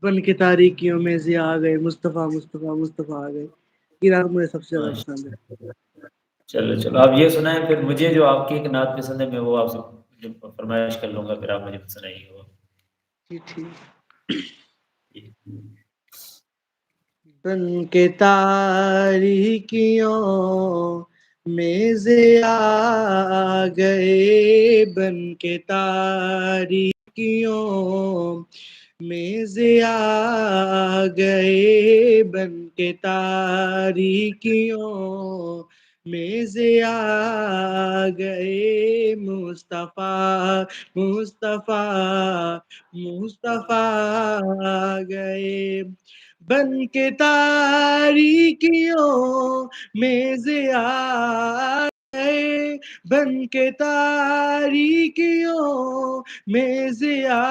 بن کے تاریکیوں میں ضیا آ گئے، مصطفیٰ مصطفیٰ مصطفیٰ آ گئے. یہ راگ مجھے سب سے زیادہ پسند ہے. چلو چلو آپ یہ سنائیں، پھر مجھے جو آپ کی ایک نعت پسند ہے میں وہ آپ سے فرمائش کر لوں گا، پھر آپ مجھے سنائیے وہ. جی ٹھیک. بن کے تاریکیوں میں ضیا آ گئے، بن کے تاریکیوں میں ضیا آ گئے، بن کے تاریکیوں میں ضیا آ گئے. مصطفیٰ مصطفیٰ مصطفیٰ آ گئے، بن کے تاریکیوں میں ضیا آ گئے، بن کے تاریکیوں میں ضیا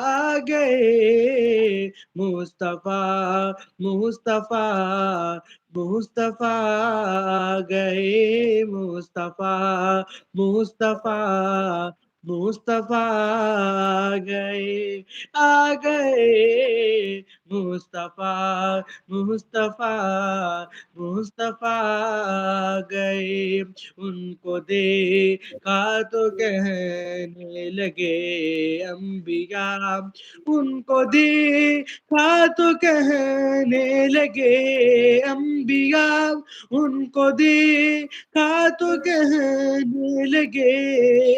آ گئے. مصطفیٰ مصطفیٰ مصطفیٰ آ گئے، مصطفیٰ مصطفیٰ مصطفیٰ آ گئے، آ گئے. مصطفیٰ مصطفیٰ مصطفیٰ آ گئے. ان کو دیکھا تو کہنے لگے انبیاء، ان کو دیکھا تو کہنے لگے انبیاء، ان کو دیکھا تو کہنے لگے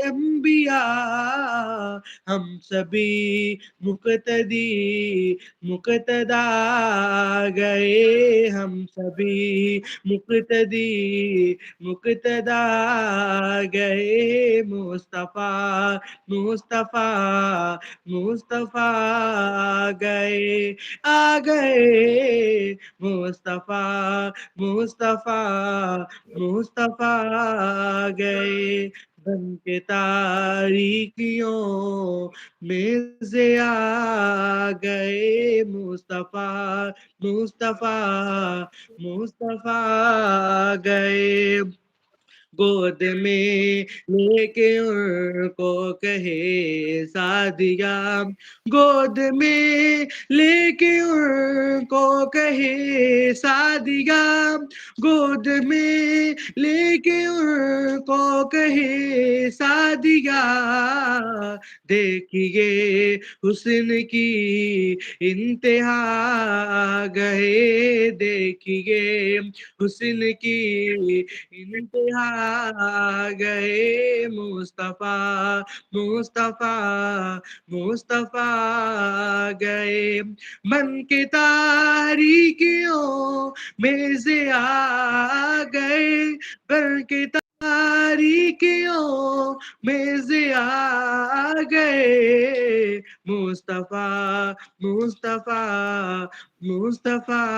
انبیاء. ہم سبھی مقتدی مقتدا گئے، ہم سبھی مقتدی مقتدا گئے. مصطفیٰ مصطفیٰ مصطفیٰ گئے، آ گئے. مصطفیٰ مصطفیٰ مصطفیٰ گئے، بن کے تاریکیوں میں ضیا آ گئے. مصطفیٰ مصطفیٰ مصطفیٰ گئے، گود میں لے کے ان کو کہے سعدیہ، گود میں لے کے ان کو کہے سعدیہ، گود میں لے کے ان کو کہے سعدیہ. دیکھیے حسن کی انتہا آ گئے، دیکھیے حسن کی انتہا آ گئے. مصطفیٰ مصطفیٰ مصطفیٰ آ گئے، بن کے تاریکیوں میں ضیا آ گئے، بن کے تاریکیوں میں ضیا آ گئے. مصطفیٰ مصطفیٰ مصطفیٰ